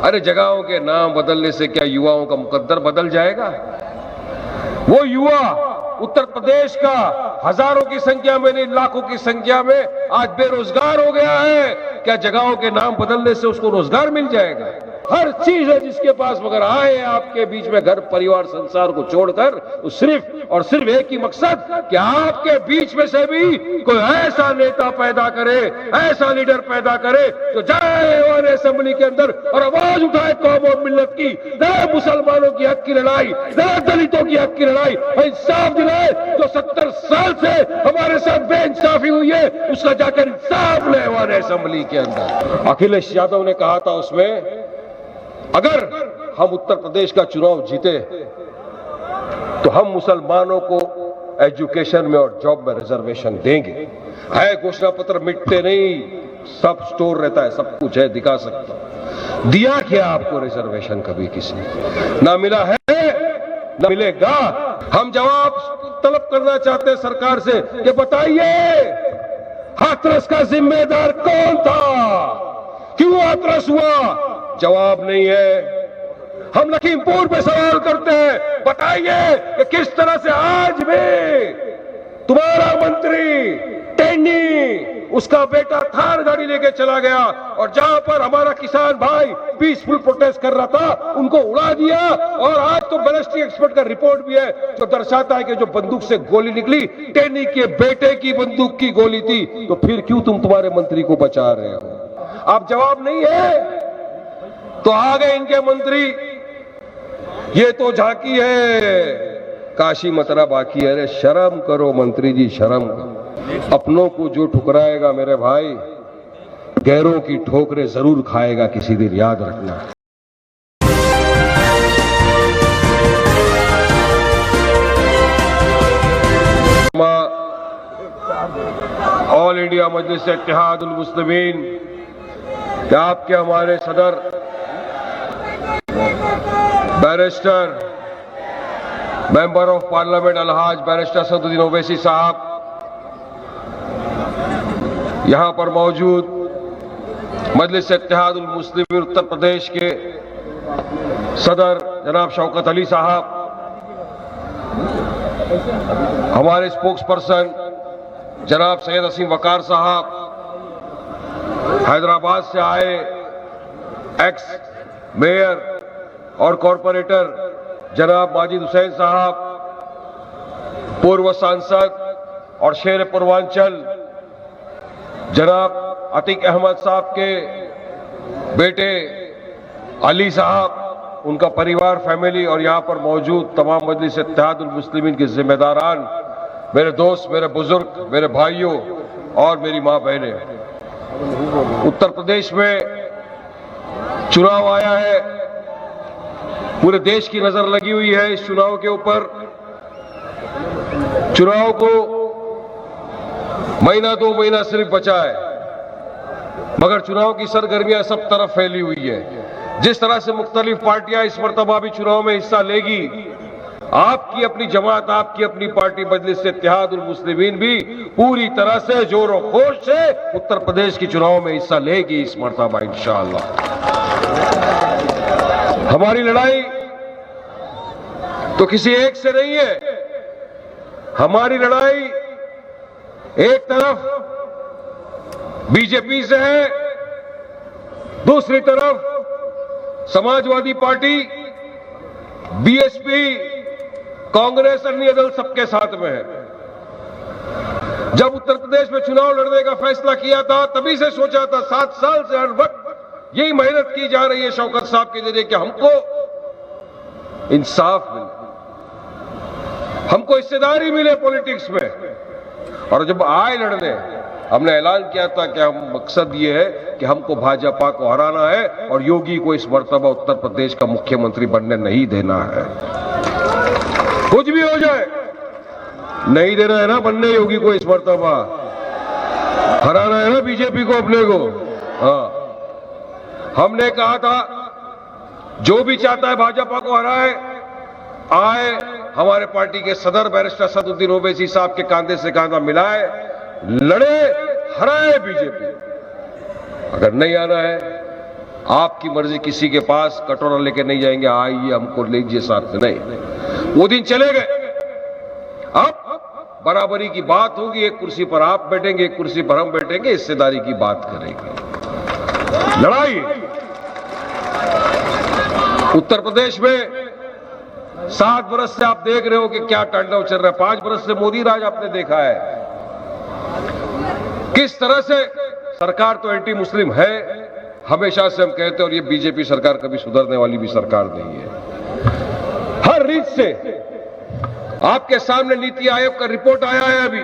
अरे जगहों के नाम बदलने से क्या युवाओं का मुकद्दर बदल जाएगा? वो युवा उत्तर प्रदेश का हजारों की संख्या में नहीं लाखों की संख्या में आज बेरोजगार हो गया है। क्या जगहों के नाम बदलने से उसको रोजगार मिल जाएगा? हर चीज है जिसके पास, मगर आए आपके बीच में घर परिवार संसार को छोड़कर सिर्फ और सिर्फ एक ही मकसद कि आपके बीच में से भी कोई ऐसा नेता पैदा करे, ऐसा लीडर पैदा करे जो जाए और असेंबली के अंदर और आवाज उठाए कौम और मिल्लत की, न मुसलमानों की हक की लड़ाई, न दलितों की हक की लड़ाई, इंसाफ दिलाए। जो 70 साल से हमारे साथ बेइंसाफी हुई है उसका जाकर इंसाफ ले हमारे असेंबली के अंदर। अखिलेश यादव ने कहा था उसमें, अगर हम उत्तर प्रदेश का चुनाव जीते तो हम मुसलमानों को एजुकेशन में और जॉब में रिजर्वेशन देंगे। है घोषणा पत्र मिटते नहीं, सब स्टोर रहता है, सब कुछ है, दिखा सकता। दिया क्या आपको रिजर्वेशन? कभी किसी ना मिला है, ना मिलेगा। हम जवाब तलब करना चाहते हैं सरकार से कि बताइए हाथरस का जिम्मेदार कौन था, क्यों हाथरस हुआ? जवाब नहीं है। हम लखीमपुर में सवाल करते हैं, बताइए कि किस तरह से आज भी तुम्हारा मंत्री टेनी उसका बेटा थार गाड़ी लेके चला गया और जहां पर हमारा किसान भाई पीसफुल प्रोटेस्ट कर रहा था उनको उड़ा दिया। और आज तो बैलिस्टिक एक्सपर्ट का रिपोर्ट भी है जो दर्शाता है कि जो बंदूक से गोली निकली टेनी के बेटे की बंदूक की गोली थी। तो फिर क्यों तुम तुम्हारे मंत्री को बचा रहे हो? आप जवाब नहीं है तो आ गए इनके मंत्री, ये तो झांकी है, काशी मतरा बाकी है। अरे शर्म करो मंत्री जी, शर्म करो। अपनों को जो ठुकराएगा मेरे भाई, गैरों की ठोकरें जरूर खाएगा किसी दिन, याद रखना। ऑल इंडिया मजलिस इत्तेहादुल मुस्लिमीन के आपके हमारे सदर बैरिस्टर मेंबर ऑफ पार्लियामेंट अलहाज बैरिस्टर सदुद्दीन ओवैसी साहब, यहां पर मौजूद मजलिस इत्तेहादुल मुस्लिमीन उत्तर प्रदेश के सदर जनाब शौकत अली साहब, हमारे स्पोक्स पर्सन जनाब सैयद असीम वकार साहब, हैदराबाद से आए एक्स मेयर और कॉरपोरेटर जनाब माजिद हुसैन साहब, पूर्व सांसद और शेर पूर्वांचल जनाब अतीक अहमद साहब के बेटे अली साहब, उनका परिवार फैमिली, और यहां पर मौजूद तमाम मजलिस इत्तेहादुल मुस्लिमीन के जिम्मेदारान, मेरे दोस्त, मेरे बुजुर्ग, मेरे भाइयों और मेरी मां बहनें। उत्तर प्रदेश में चुनाव आया है, पूरे देश की नजर लगी हुई है इस चुनाव के ऊपर। चुनाव को महीना 2 महीना सिर्फ बचा है, मगर चुनाव की सरगर्मियां सब तरफ फैली हुई है। जिस तरह से मुख्तलिफ पार्टियां इस मर्तबा भी चुनाव में हिस्सा लेगी, आपकी अपनी जमात, आपकी अपनी पार्टी मजलिस इत्तेहादुल मुस्लिमीन भी पूरी तरह से जोरों खोश से उत्तर प्रदेश के चुनाव में हिस्सा लेगी इस मर्तबा इंशाअल्लाह। हमारी लड़ाई तो किसी एक से नहीं है, हमारी लड़ाई एक तरफ बीजेपी से है, दूसरी तरफ समाजवादी पार्टी, बीएसपी, कांग्रेस, अन्य दल सबके साथ में है। जब उत्तर प्रदेश में चुनाव लड़ने का फैसला किया था तभी से सोचा था, 7 साल से हर वक्त यही मेहनत की जा रही है शौकत साहब के जरिए कि हमको इंसाफ मिले, हमको हिस्सेदारी मिले पॉलिटिक्स में। और जब आए लड़ने, हमने ऐलान किया था कि हम मकसद ये है कि हमको भाजपा को हराना है और योगी को इस मर्तबा उत्तर प्रदेश का मुख्यमंत्री बनने नहीं देना है। कुछ भी हो जाए नहीं देना है ना बनने योगी को इस मर्तबा, हराना है ना बीजेपी को अपने को। हाँ, हमने कहा था जो भी चाहता है भाजपा को हराए, आए हमारे पार्टी के सदर बैरिस्टर सदुद्दीन ओवैसी साहब के कांधे से कांधा मिलाए, लड़े, हराए बीजेपी। अगर नहीं आना है आपकी मर्जी, किसी के पास कटोरा लेके नहीं जाएंगे, आइए हमको लीजिए साथ में, नहीं, वो दिन चले गए। अब बराबरी की बात होगी, एक कुर्सी पर आप बैठेंगे, एक कुर्सी पर हम बैठेंगे, हिस्सेदारी की बात करेंगे। लड़ाई उत्तर प्रदेश में 7 बरस से आप देख रहे हो कि क्या तांडव चल रहा है। 5 बरस से मोदी राज आपने देखा है किस तरह से। सरकार तो एंटी मुस्लिम है, हमेशा से हम कहते हैं, और ये बीजेपी सरकार कभी सुधरने वाली भी सरकार नहीं है। हर रीत से आपके सामने नीति आयोग का रिपोर्ट आया है अभी।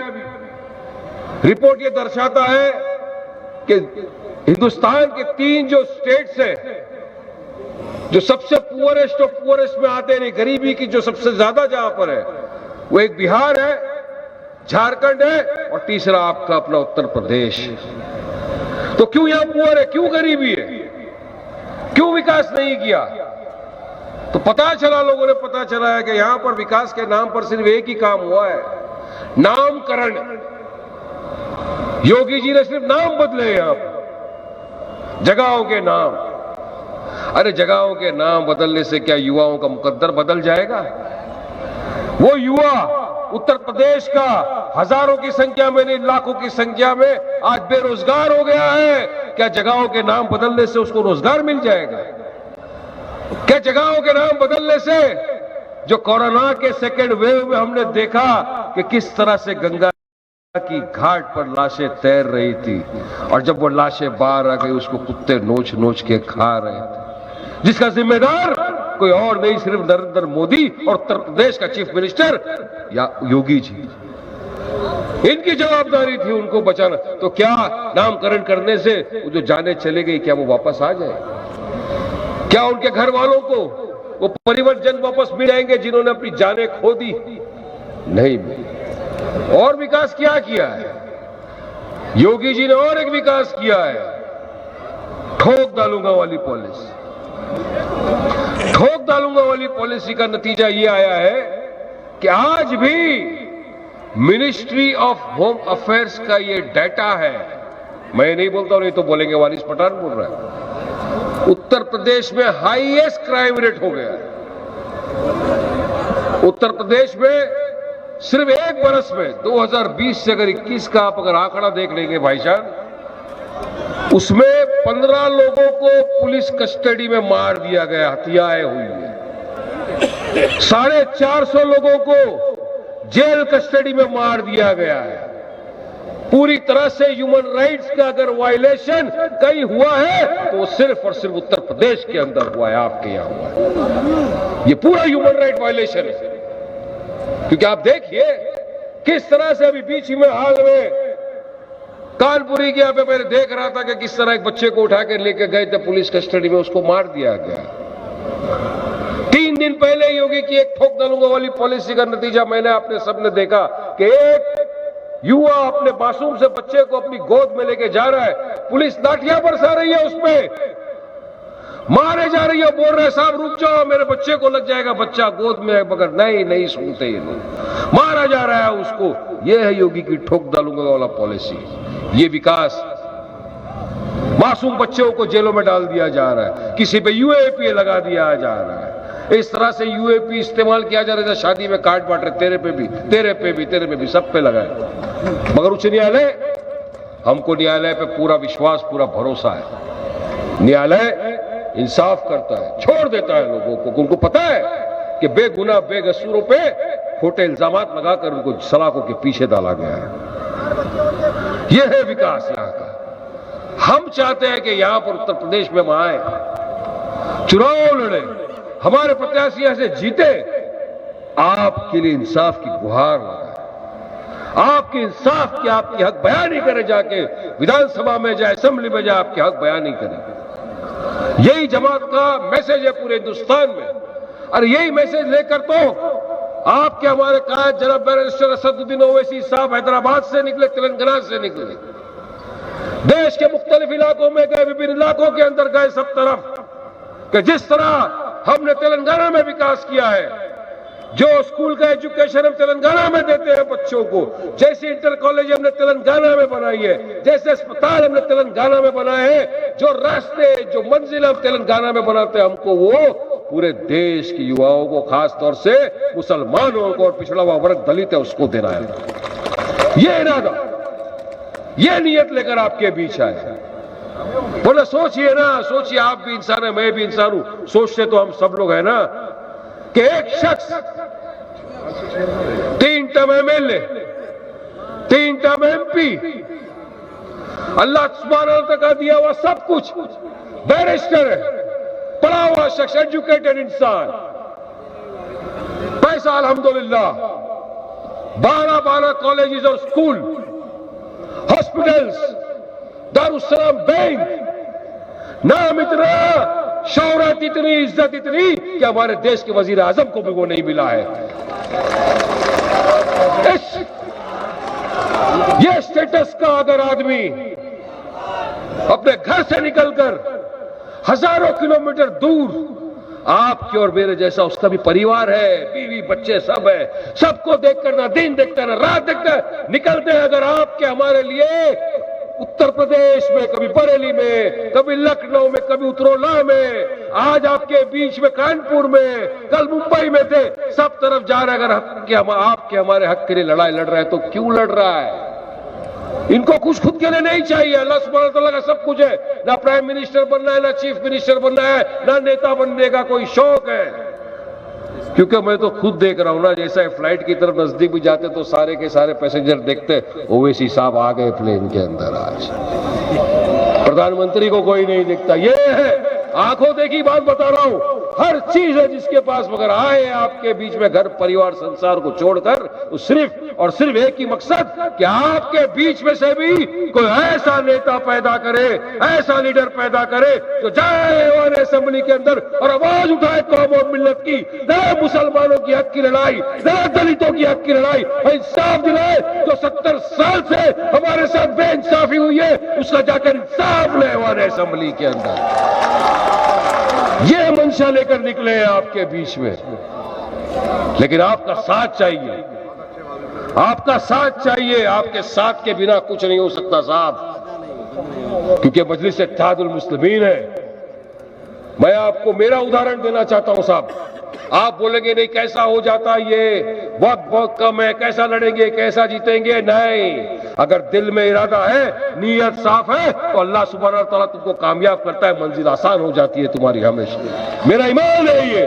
रिपोर्ट ये दर्शाता है कि हिंदुस्तान के 3 जो स्टेट्स हैं, जो सबसे पुअरेस्ट और पुअरेस्ट में आते नहीं, गरीबी की जो सबसे ज्यादा जहां पर है, वो एक बिहार है, झारखंड है, और तीसरा आपका अपना उत्तर प्रदेश। तो क्यों यहां पुअर है, क्यों गरीबी है, क्यों विकास नहीं किया? तो पता चला, लोगों ने पता चला है कि यहां पर विकास के नाम पर सिर्फ एक ही काम हुआ है, नामकरण। योगी जी ने सिर्फ नाम बदले यहां पर, जगहों के नाम। अरे जगहों के नाम बदलने से क्या युवाओं का मुकद्दर बदल जाएगा? वो युवा उत्तर प्रदेश का हजारों की संख्या में नहीं, लाखों की संख्या में आज बेरोजगार हो गया है। क्या जगहों के नाम बदलने से उसको रोजगार मिल जाएगा? क्या जगहों के नाम बदलने से, जो कोरोना के सेकेंड वेव में हमने देखा कि किस तरह से गंगा की घाट पर लाशें तैर रही थी, और जब वो लाशें बाहर आ गई उसको कुत्ते नोच नोच के खा रहे थे, जिसका जिम्मेदार कोई और नहीं, सिर्फ नरेंद्र मोदी और उत्तर प्रदेश का चीफ मिनिस्टर या योगी जी। इनकी जवाबदारी थी उनको बचाना। तो क्या नामकरण करने से वो जो जाने चले गई, क्या वो वापस आ जाए? क्या उनके घर वालों को वो परिवारजन वापस मिल जाएंगे जिन्होंने अपनी जानें खो दी? नहीं। और विकास क्या किया है योगी जी ने? और एक विकास किया है, ठोक डालूंगा वाली पॉलिसी। ठोक डालूंगा वाली पॉलिसी का नतीजा यह आया है कि आज भी मिनिस्ट्री ऑफ होम अफेयर्स का ये डाटा है, मैं नहीं बोलता हूं, नहीं तो बोलेंगे वारिस पठान बोल रहा है, उत्तर प्रदेश में हाईएस्ट क्राइम रेट हो गया है। उत्तर प्रदेश में सिर्फ एक बरस में 2020 से अगर 21 का आप अगर आंकड़ा देख लेंगे भाई साहब, उसमें 15 लोगों को पुलिस कस्टडी में मार दिया गया, हत्याएं हुई है। 450 लोगों को जेल कस्टडी में मार दिया गया है। पूरी तरह से ह्यूमन राइट्स का अगर वायलेशन कहीं हुआ है तो वो सिर्फ और सिर्फ उत्तर प्रदेश के अंदर हुआ है, आपके यहां हुआ है। ये पूरा ह्यूमन राइट वायलेशन है। क्योंकि आप देखिए किस तरह से अभी बीच में हाल में कानपुरी के यहां पे मैंने देख रहा था कि किस तरह एक बच्चे को उठा के लेके गए थे पुलिस कस्टडी में, उसको मार दिया गया। 3 दिन पहले योगी की एक ठोक डालूंगा वाली पॉलिसी का नतीजा मैंने अपने सबने देखा कि एक युवा अपने मासूम से बच्चे को अपनी गोद में लेके जा रहा है, पुलिस लाठियां बरसा रही है, उसमें मारे जा रही है, बोल रहे साहब रुक जाओ मेरे बच्चे को लग जाएगा, बच्चा गोद में है, मगर नहीं सुनते ये लोग, मारा जा रहा है उसको। ये है योगी की ठोक डालूंगा वाला पॉलिसी। ये विकास, मासूम बच्चों को जेलों में डाल दिया जा रहा है, किसी पे यूएपीए लगा दिया जा रहा है। इस तरह से यूएपी इस्तेमाल किया जा रहा है, शादी में कार्ड बांट रहे, तेरे पे भी, तेरे पे भी, तेरे पे भी, सब पे लगाए। मगर उच्च न्यायालय, हमको न्यायालय पे पूरा विश्वास, पूरा भरोसा है। न्यायालय इंसाफ करता है, छोड़ देता है लोगों को। उनको पता है कि बेगुनाह बेकसूरों पे खोटे इल्जामात लगाकर उनको सलाखों के पीछे डाला गया है। यह है विकास यहां का। हम चाहते हैं कि यहां पर उत्तर प्रदेश में हम आए, चुनाव लड़े, हमारे प्रत्याशी यहां से जीते, आपके लिए इंसाफ की गुहार लगाए, आपके इंसाफ की, आपकी हक बयानी करे, जाके विधानसभा में जाए, असेंबली में जाए, आपके हक बयानी करे। यही जमात का मैसेज है पूरे हिंदुस्तान में। और यही मैसेज लेकर तो आपके हमारे कायद जनाब बैरिस्टर असदुद्दीन ओवैसी साहब हैदराबाद से निकले, तेलंगाना से निकले, देश के मुख्तलिफ इलाकों में गए, विभिन्न इलाकों के अंदर गए, सब तरफ, कि जिस तरह हमने तेलंगाना में विकास किया है, जो स्कूल का एजुकेशन हम तेलंगाना में देते हैं बच्चों को, जैसे इंटर कॉलेज हमने तेलंगाना में बनाई है, जैसे अस्पताल हमने तेलंगाना में बनाए हैं, जो रास्ते जो मंजिल हम तेलंगाना में बनाते हैं, हमको वो पूरे देश के युवाओं को, खास तौर से मुसलमानों को और पिछड़ा हुआ वर्ग दलित है उसको देना है। ये इरादा, ये नियत लेकर आपके बीच आए। बोले सोचिए ना, सोचिए, आप भी इंसान है, मैं भी इंसान हूं, सोचते तो हम सब लोग हैं ना, कि एक शख्स 3 टर्म एमएलए, 3 टर्म एमपी, अल्लाह सुब्हानहू तक का दिया हुआ सब कुछ, बैरिस्टर है, पढ़ा हुआ शख्स, एजुकेटेड इंसान, पैसा अल्हम्दुलिल्लाह, 12 कॉलेजेस और स्कूल, हॉस्पिटल्स, दारुस्सलाम बैंक, नाम इतना, शौहरत इतनी, इज्जत इतनी कि हमारे देश के वजीर आजम को भी वो नहीं मिला है। ये स्टेटस का अगर आदमी अपने घर से निकलकर हजारों किलोमीटर दूर आपके और मेरे जैसा, उसका भी परिवार है, बीवी बच्चे सब है, सबको देखकर ना दिन देखता ना रात देखता निकलते हैं, अगर आपके हमारे लिए उत्तर प्रदेश में, कभी बरेली में, कभी लखनऊ में, कभी उतरौला में, आज आपके बीच में कानपुर में, कल मुंबई में थे, सब तरफ जा रहे, अगर आपके हमारे हक के लिए लड़ाई लड़ रहा है तो क्यों लड़ रहा है? इनको कुछ खुद के लिए नहीं चाहिए, अल्लाह सुब्हानहू तआला का सब कुछ है, ना प्राइम मिनिस्टर बनना है, ना चीफ मिनिस्टर बनना है, ना नेता बनने का कोई शौक है। क्योंकि मैं तो खुद देख रहा हूं ना, जैसा फ्लाइट की तरफ नजदीक भी जाते तो सारे के सारे पैसेंजर देखते ओवैसी साहब आ गए प्लेन के अंदर, आज प्रधानमंत्री को कोई नहीं दिखता। ये है आंखों देखी बात बता रहा हूं, हर चीज है जिसके पास, मगर आए आपके बीच में घर परिवार संसार को छोड़कर, तो सिर्फ और सिर्फ एक ही मकसद कि आपके बीच में से भी कोई ऐसा नेता पैदा करे, ऐसा लीडर पैदा करे जो जाए और असेंबली के अंदर और आवाज उठाए कौम और मिल्लत की, न मुसलमानों की हक की लड़ाई, न दलितों की हक की लड़ाई, इंसाफ दिलाए। जो 70 साल से हमारे साथ बेइंसाफी हुई है, उसका जाकर इंसाफ ले असेंबली के अंदर। ये मंशा लेकर निकले हैं आपके बीच में, लेकिन आपका साथ चाहिए, आपका साथ चाहिए, आपके साथ के बिना कुछ नहीं हो सकता साहब, क्योंकि मजलिस इत्तेहादुल मुस्लिमीन है। मैं आपको मेरा उदाहरण देना चाहता हूं साहब, आप बोलेंगे नहीं कैसा हो जाता, ये वक्त बहुत कम है, कैसा लड़ेंगे, कैसा जीतेंगे, नहीं, अगर दिल में इरादा है, नीयत साफ है, तो अल्लाह सुब्हानहू तआला तुमको कामयाब करता है, मंजिल आसान हो जाती है तुम्हारी हमेशा। मेरा ईमान है ये।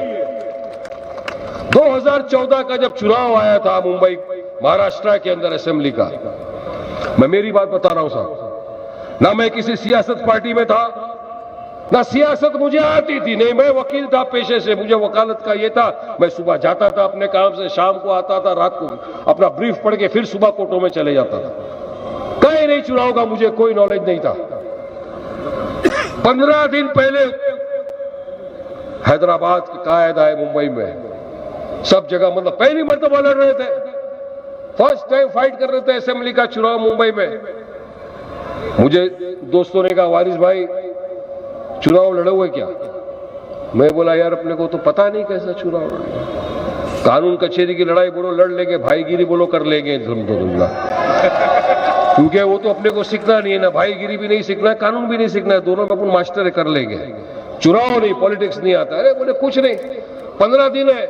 2014 का जब चुनाव आया था मुंबई महाराष्ट्र के अंदर असेंबली का, मैं मेरी बात बता रहा हूं साहब, ना मैं किसी सियासत पार्टी में था, ना सियासत मुझे आती थी, नहीं, मैं वकील था पेशे से, मुझे वकालत का ये था, मैं सुबह जाता था अपने काम से, शाम को आता था, रात को अपना ब्रीफ पढ़ के फिर सुबह कोर्टों में चले जाता था, कहीं नहीं चुनाव का मुझे कोई नॉलेज नहीं था। 15 दिन पहले हैदराबाद के कायद आए मुंबई में, सब जगह मतलब पहली मर्तबा लड़ रहे थे, फर्स्ट टाइम फाइट कर रहे थे असेंबली का चुनाव मुंबई में। मुझे दोस्तों ने कहा वारिस भाई चुनाव लड़े हुए क्या? मैं बोला यार अपने को तो पता नहीं कैसा चुनाव लड़े, कानून कचहरी की लड़ाई बोलो लड़ लेंगे, भाईगिरी बोलो कर लेंगे धुमधुमला, क्योंकि वो तो अपने को सीखना नहीं है ना, भाईगिरी भी नहीं सीखना है, कानून भी नहीं सीखना है, दोनों में अपन मास्टर कर लेंगे, चुनाव नहीं, पॉलिटिक्स नहीं आता। अरे बोले कुछ नहीं, 15 दिन है,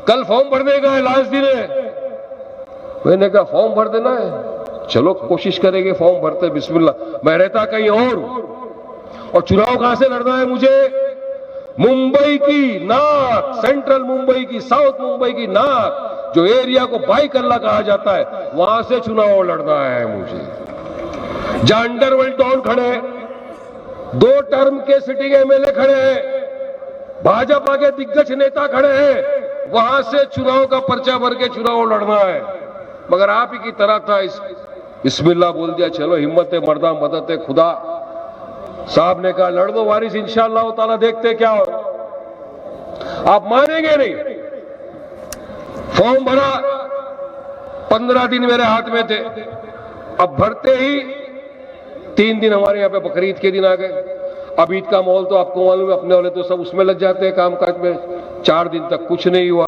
कल फॉर्म भरने का है, लास्ट दिन है। मैंने कहा फॉर्म भर देना है, चलो कोशिश करेंगे, फॉर्म भरते, बिस्मिल्लाह। मैं रहता कहीं और चुनाव कहां से लड़ना है मुझे? मुंबई की नाक, सेंट्रल मुंबई की, साउथ मुंबई की नाक, जो एरिया को बाई कल्ला कहा जाता है, वहां से चुनाव लड़ना है मुझे। जहां अंडरवर्ल्ड डॉन खड़े हैं, 2 टर्म के सिटिंग एमएलए खड़े हैं, भाजपा के दिग्गज नेता खड़े हैं, वहां से चुनाव का पर्चा भर के चुनाव लड़ना है। मगर आप ही की तरह था, बिस्मिल्लाह बोल दिया, चलो हिम्मत है मर्दा, मदद है खुदा। साहब ने कहा लड़ दो वारिस, इंशाअल्लाह ताला देखते क्या हो। आप मानेंगे नहीं, फॉर्म भरा, 15 दिन मेरे हाथ में थे। अब भरते ही 3 दिन हमारे यहाँ पे बकरीद के दिन आ गए। अब ईद का माहौल तो आपको मालूम है, अपने वाले तो सब उसमें लग जाते हैं काम काज में। 4 दिन तक कुछ नहीं हुआ,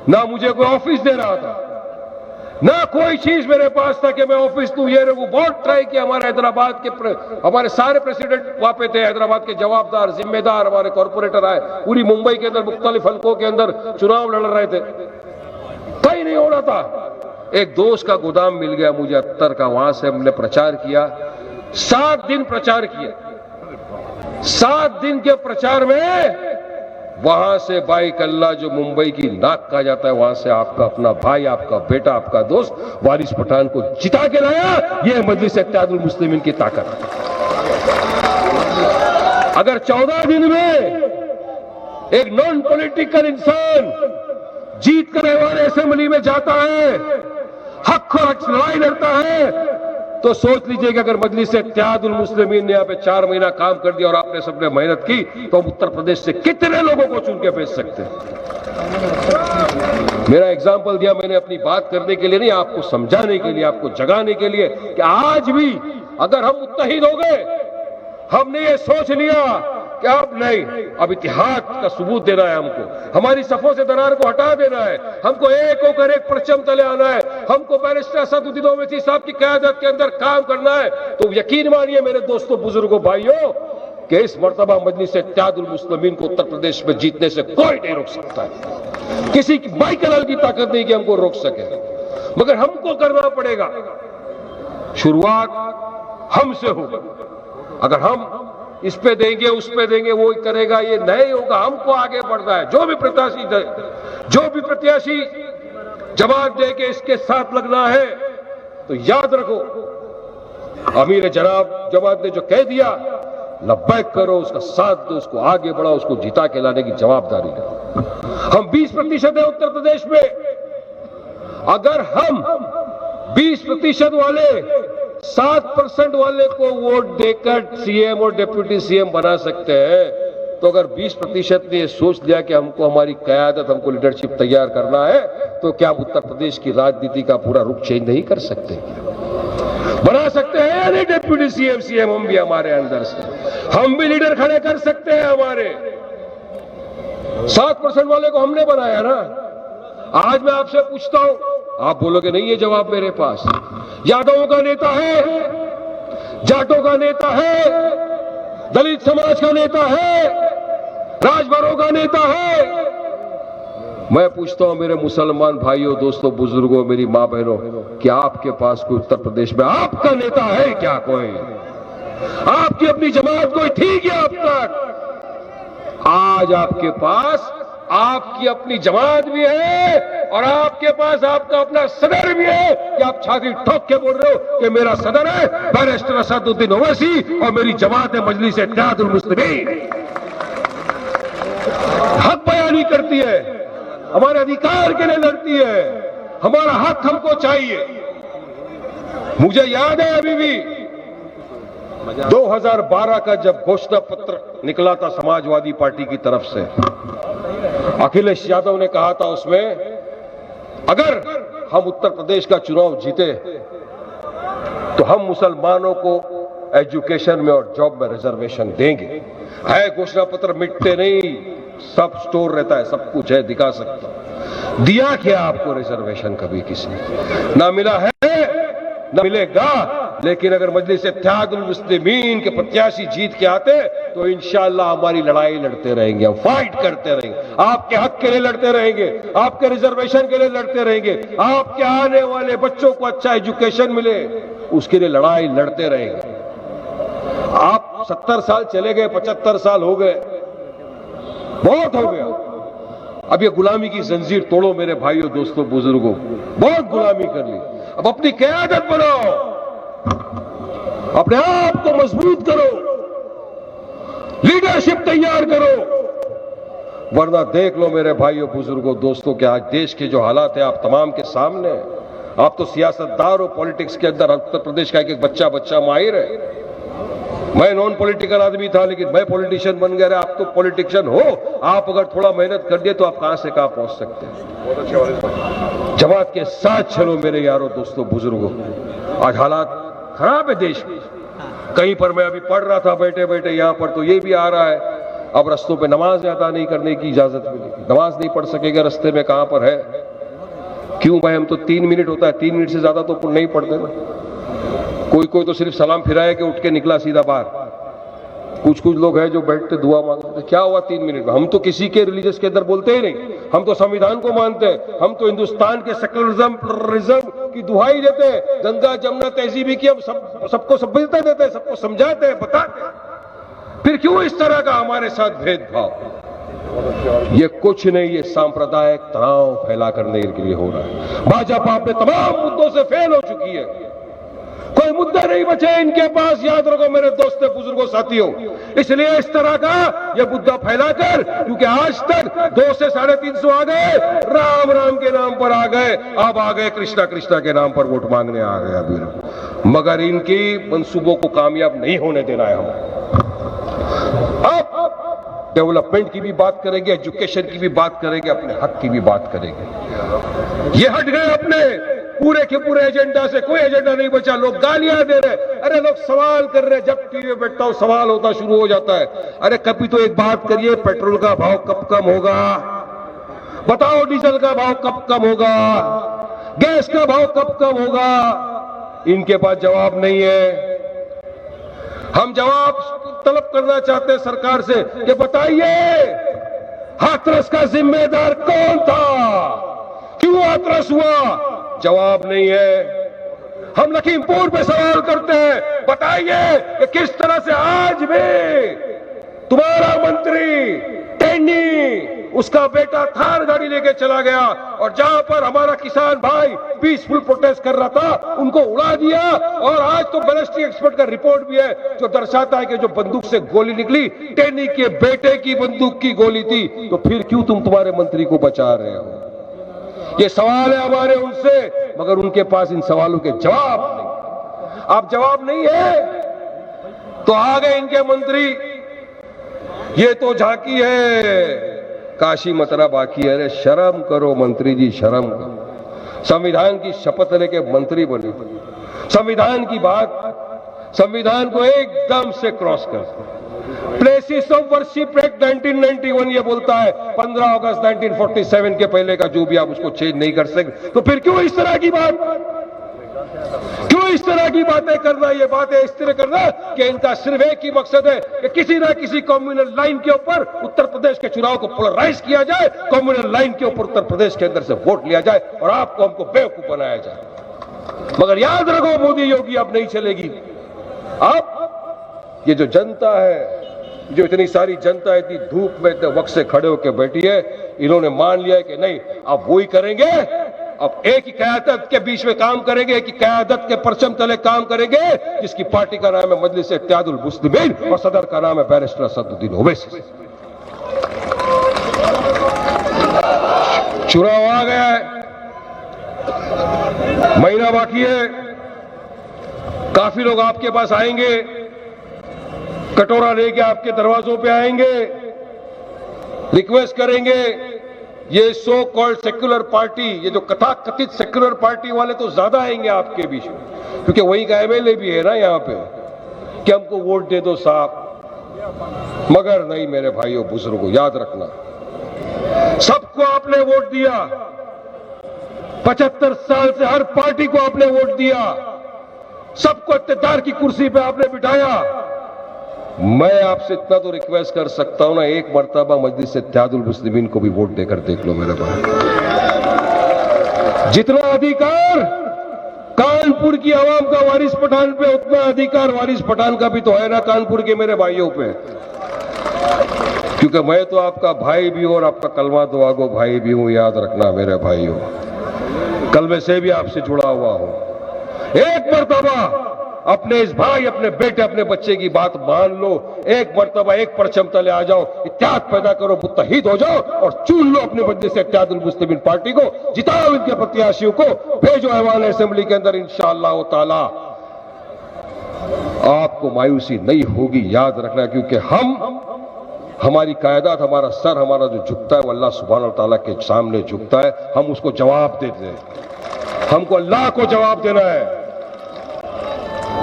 ना मुझे कोई ऑफिस दे रहा था, ना कोई चीज मेरे पास था कि मैं ऑफिस दूं। ये वो बहुत ट्राई किया। हमारे हैदराबाद के हमारे सारे प्रेसिडेंट वहां पे थे, हैदराबाद के जवाबदार जिम्मेदार हमारे कॉर्पोरेटर आए, पूरी मुंबई के अंदर मुख्तलिफ हलकों के अंदर चुनाव लड़ रहे थे, कहीं नहीं हो रहा था। एक दोस्त का गोदाम मिल गया मुझे अत्तर का, वहां से हमने प्रचार किया, 7 दिन प्रचार किया। 7 दिन के प्रचार में वहां से बाई कल्ला जो मुंबई की नाक कहा जाता है, वहां से आपका अपना भाई, आपका बेटा, आपका दोस्त वारिस पठान को जिता के लाया। यह मजलिस इत्तेहादुल मुस्लिमीन की ताकत है। अगर 14 दिन में एक नॉन पॉलिटिकल इंसान जीत कर हमारे असेंबली में जाता है, हक और हक लड़ाई लड़ता है, तो सोच लीजिए कि अगर मजलिस इत्तेहादुल मुस्लिमीन ने यहाँ पे 4 महीना काम कर दिया और आपने सबने मेहनत की, तो हम उत्तर प्रदेश से कितने लोगों को चुन के भेज सकते हैं। मेरा एग्जाम्पल दिया मैंने अपनी बात करने के लिए नहीं, आपको समझाने के लिए, आपको जगाने के लिए कि आज भी अगर हम मुत्तहिद हो गए, हमने ये सोच लिया कि अब नहीं, अब इतिहाद का सबूत देना है, हमको हमारी सफों से दरार को हटा देना है, हमको एक होकर एक परचम तले आना है, हमको बैरिस्टर असदुद्दीन ओवैसी साहब की क़यादत के अंदर काम करना है। तो यकीन मानिए मेरे दोस्तों, बुजुर्गों, भाइयों, कि इस मर्तबा मजलिस इत्तेहादुल मुस्लिमीन को उत्तर प्रदेश में जीतने से कोई नहीं रोक सकता है। किसी की बाइकलाल की ताकत नहीं कि हमको रोक सके, मगर हमको करना पड़ेगा। शुरुआत हमसे होगा। अगर हम इस पे देंगे, उस पे देंगे, वो करेगा, ये नहीं होगा। हमको आगे बढ़ना है। जो भी प्रत्याशी जवाब दे के इसके साथ लगना है, तो याद रखो, अमीर जनाब जवाब ने जो कह दिया, लब्बैक करो, उसका साथ दो, उसको आगे बढ़ाओ, उसको जिता के लाने की जवाबदारी लो। हम 20% है उत्तर प्रदेश में। अगर हम 20% वाले 7% वाले को वोट देकर सीएम और डिप्टी सीएम बना सकते हैं, तो अगर 20% ने सोच लिया कि हमको हमारी क़यादत, हमको लीडरशिप तैयार करना है, तो क्या हम उत्तर प्रदेश की राजनीति का पूरा रुख चेंज नहीं कर सकते? बना सकते हैं या नहीं? डिप्टी सीएम हम भी हमारे अंदर से, हम भी लीडर खड़े कर सकते हैं। हमारे 7% वाले को हमने बनाया ना। आज मैं आपसे पूछता हूं, आप बोलोगे नहीं ये जवाब मेरे पास। यादवों का नेता है, जाटों का नेता है, दलित समाज का नेता है, राजभरों का नेता है। मैं पूछता हूं मेरे मुसलमान भाइयों, दोस्तों, बुजुर्गों, मेरी मां बहनों, क्या आपके पास कोई उत्तर प्रदेश में आपका नेता है क्या? कोई आपकी अपनी जमात कोई थी क्या अब तक? आज आपके पास आपकी अपनी जमात भी है और आपके पास आपका अपना सदर भी है। कि आप छाती ठोक के बोल रहे हो कि मेरा सदर है बैरिस्टर असदुद्दीन ओवैसी और मेरी जमात है मजलिस इत्तेहादुल मुस्लिमीन। हक बयानी करती है, हमारे अधिकार के लिए लड़ती है, हमारा हक हमको चाहिए। मुझे याद है अभी भी 2012 का जब घोषणा पत्र निकला था समाजवादी पार्टी की तरफ से, अखिलेश यादव ने कहा था उसमें, अगर हम उत्तर प्रदेश का चुनाव जीते तो हम मुसलमानों को एजुकेशन में और जॉब में रिजर्वेशन देंगे। है घोषणा पत्र, मिटते नहीं, सब स्टोर रहता है, सब कुछ है, दिखा सकता। दिया क्या आपको रिजर्वेशन? कभी किसी ना मिला है, ना मिलेगा। लेकिन अगर मजलिस इत्तेहादुल मुस्लिमीन के प्रत्याशी जीत के आते तो इंशाअल्लाह हमारी लड़ाई लड़ते रहेंगे, हम फाइट करते रहेंगे, आपके हक के लिए लड़ते रहेंगे, आपके रिजर्वेशन के लिए लड़ते रहेंगे, आपके आने वाले बच्चों को अच्छा एजुकेशन मिले उसके लिए लड़ाई लड़ते रहेंगे। आप 70 साल चले गए, 75 साल हो गए, बहुत हो गया। अब ये गुलामी की जंजीर तोड़ो मेरे भाइयों, दोस्तों, बुजुर्गों, बहुत गुलामी कर ली। अब अपनी क़यादत बनाओ, अपने आप को मजबूत करो, लीडरशिप तैयार करो। वरना देख लो मेरे भाइयों, बुजुर्गों, दोस्तों, कि आज देश के जो हालात है आप तमाम के सामने। आप तो सियासतदार हो, पॉलिटिक्स के अंदर उत्तर प्रदेश का एक बच्चा माहिर है। मैं नॉन पॉलिटिकल आदमी था, लेकिन मैं पॉलिटिशियन बन गया। आप तो पॉलिटिशियन हो, आप अगर थोड़ा मेहनत कर दिए तो आप कहां से कहां पहुंच सकते हैं। जमात के साथ चलो मेरे यारों, दोस्तों, बुजुर्गों। आज हालात खराब है देश में। कहीं पर मैं अभी पढ़ रहा था बैठे बैठे, यहां पर तो ये भी आ रहा है अब रस्तों पे नमाज अदा नहीं करने की इजाजत मिलेगी, नमाज नहीं पढ़ सकेगा रस्ते में कहां पर है। क्यों भाई, हम तो 3 मिनट होता है, 3 मिनट से ज्यादा तो नहीं पढ़ते ना। कोई तो सिर्फ सलाम फिराया कि उठ के निकला सीधा बाहर। कुछ लोग हैं जो बैठते दुआ मांगते, क्या हुआ 3 मिनट में। हम तो किसी के रिलीजियस के अंदर बोलते ही नहीं, हम तो संविधान को मानते हैं, हम तो हिंदुस्तान के सेकुलरिज्म प्लुरलिज्म की दुहाई देते हैं, गंगा जमुना तहजीबी की हम सबको सभ्यता देते हैं, सबको समझाते हैं, बताते हैं। फिर क्यों इस तरह का हमारे साथ भेदभाव। ये कुछ नहीं, ये सांप्रदायिक तनाव फैला करने के लिए हो रहा है। भाजपा अपने तमाम मुद्दों से फेल हो चुकी है, कोई मुद्दा नहीं बचे इनके पास, याद रखो मेरे दोस्तों बुजुर्गों साथियों। इसलिए इस तरह का ये मुद्दा फैलाकर, क्योंकि आज तक 200 से 350 आ गए, राम राम के नाम पर आ गए, अब आ गए कृष्णा कृष्णा के नाम पर वोट मांगने आ गए अभी। मगर इनकी मंसूबों को कामयाब नहीं होने देना है हम। अब डेवलपमेंट की भी बात करेंगे, एजुकेशन की भी बात करेंगे, अपने हक की भी बात करेंगे। ये हट गए अपने पूरे के पूरे एजेंडा से, कोई एजेंडा नहीं बचा। लोग गालियां दे रहे, अरे लोग सवाल कर रहे, जब टीवी में बैठता हूं सवाल होता शुरू हो जाता है। अरे कभी तो एक बात करिए, पेट्रोल का भाव कब कम होगा, बताओ, डीजल का भाव कब कम होगा, गैस का भाव कब कम होगा। इनके पास जवाब नहीं है। हम जवाब तलब करना चाहते हैं सरकार से कि बताइए हाथरस का जिम्मेदार कौन था, क्यों हाथरस हुआ। जवाब नहीं है। हम लखीमपुर पे सवाल करते हैं, बताइए कि किस तरह से आज भी तुम्हारा मंत्री टेनी उसका बेटा थार गाड़ी लेके चला गया, और जहां पर हमारा किसान भाई पीसफुल प्रोटेस्ट कर रहा था उनको उड़ा दिया। और आज तो बैलिस्टिक एक्सपर्ट का रिपोर्ट भी है जो दर्शाता है कि जो बंदूक से गोली निकली टेनी के बेटे की बंदूक की गोली थी। तो फिर क्यों तुम तुम्हारे मंत्री को बचा रहे हो। ये सवाल है हमारे उनसे, मगर उनके पास इन सवालों के जवाब नहीं। अब जवाब नहीं है तो आ गए इनके मंत्री, ये तो झांकी है, काशी मथुरा बाकी है। अरे शर्म करो मंत्री जी, शर्म करो। संविधान की शपथ लेके मंत्री बने, संविधान की बात, संविधान को एकदम से क्रॉस कर। प्लेसेस ऑफ वर्शिप एक्ट 1991 ये बोलता है 15 अगस्त 1947 के पहले का जो भी आप उसको चेंज नहीं कर सकते। तो फिर क्यों इस तरह की बात, क्यों इस तरह की बातें करना, ये बातें इस तरह करना कि इनका सिर्फ एक ही मकसद है कि किसी ना किसी कम्युनल लाइन के ऊपर उत्तर प्रदेश के चुनाव को पोलराइज किया जाए, कम्युनल लाइन के ऊपर उत्तर प्रदेश के अंदर से वोट लिया जाए और आपको हमको बेवकूफ बनाया जाए। मगर याद रखो मोदी योगी अब नहीं चलेगी। अब ये जो जनता है, जो इतनी सारी जनता इतनी धूप में इतने वक्त से खड़े होकर बैठी है, इन्होंने मान लिया है कि नहीं अब वो ही करेंगे, अब एक ही क़यादत के बीच में काम करेंगे, एक ही क़यादत के परचम तले काम करेंगे, जिसकी पार्टी का नाम है मजलिस इत्तेहादुल मुस्लिमीन और सदर का नाम है बैरिस्टर असदुद्दीन ओवैसी। चुनाव आ गया है, महीना बाकी है, काफी लोग आपके पास आएंगे, कटोरा लेके आपके दरवाजों पे आएंगे, रिक्वेस्ट करेंगे। ये सो कॉल्ड सेक्युलर पार्टी, ये जो कथित सेक्युलर पार्टी वाले तो ज्यादा आएंगे आपके बीच में, क्योंकि वही का एमएलए भी है ना यहाँ पे, कि हमको वोट दे दो साहब। मगर नहीं मेरे भाइयों बुजुर्गों, याद रखना, सबको आपने वोट दिया, 75 साल से हर पार्टी को आपने वोट दिया, सबको इत्तेदार की कुर्सी पे आपने बिठाया। मैं आपसे इतना तो रिक्वेस्ट कर सकता हूं ना, एक मर्तबा मजलिस इत्तेहादुल मुस्लिमीन को भी वोट देकर देख लो मेरे भाई। जितना अधिकार कानपुर की आवाम का वारिस पठान पे, उतना अधिकार वारिस पठान का भी तो है ना कानपुर के मेरे भाइयों पे। क्योंकि मैं तो आपका भाई भी हूं और आपका कलमा दुआगो भाई भी हूं, याद रखना मेरे भाइयों, कलमे से भी आपसे जुड़ा हुआ हूं। एक मर्तबा अपने इस भाई, अपने बेटे, अपने बच्चे की बात मान लो, एक मर्तबा एक परचम तले आ जाओ, इत्तेहाद पैदा करो, मुत्तहिद हो जाओ और चुन लो अपने मजलिस इत्तेहादुल मुस्लिमीन पार्टी को, जिताओ इनके प्रत्याशियों को, भेजो ऐवान असेंबली के अंदर, इंशाअल्लाह ताला आपको मायूसी नहीं होगी, याद रखना। क्योंकि हमारी कायदात, हमारा सर, हमारा जो झुकता है वो अल्लाह सुब्हानहू व तआला के सामने झुकता है, हम उसको जवाब देते हैं, हमको अल्लाह को जवाब देना है।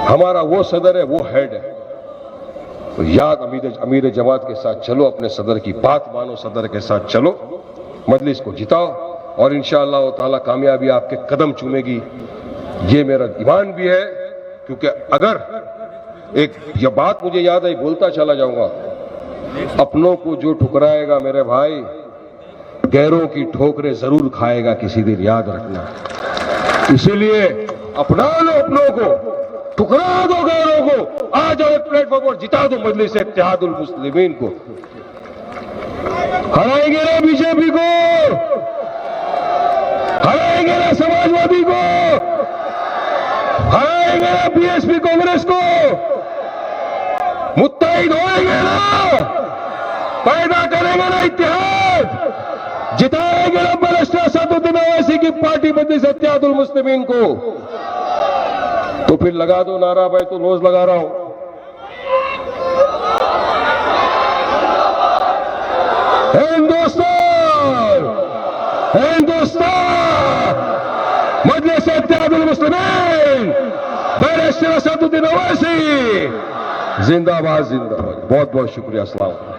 हमारा वो सदर है, वो हेड है, तो याद अमीर जमात के साथ चलो, अपने सदर की बात मानो, सदर के साथ चलो, मजलिस को जिताओ और इंशाअल्लाह ताला कामयाबी आपके कदम चूमेगी। ये मेरा ईमान भी है, क्योंकि अगर ये बात मुझे याद आई, बोलता चला जाऊंगा, अपनों को जो ठुकराएगा मेरे भाई, गैरों की ठोकरें जरूर खाएगा किसी दिन, याद रखना। इसीलिए अपना लो अपनों को, ठुकरा दो गैरों को, आ जाओ एक प्लेटफॉर्म पर, जिता दो मजलिस इत्तेहादुल मुस्लिमीन को। हराएंगे ना बीजेपी को, हराएंगे ना समाजवादी को, हराएंगे ना बीएसपी कांग्रेस को, मुत्तहिद होएंगे ना, पैदा करेंगे ना इत्तेहाद, जिताएंगे ना बैरिस्टर असदुद्दीन ओवैसी की पार्टी मजलिस इत्तेहादुल मुस्लिमीन को। तो फिर लगा दो नारा, भाई तो रोज लगा रहा हूं, हिंदुस्तान हिंदुस्तान, मजलिस इत्तेहादुल मुस्लिमीन, बैरिस्टर असदुद्दीन ओवैसी, जिंदाबाद जिंदाबाद। बहुत बहुत शुक्रिया। अस्सलाम।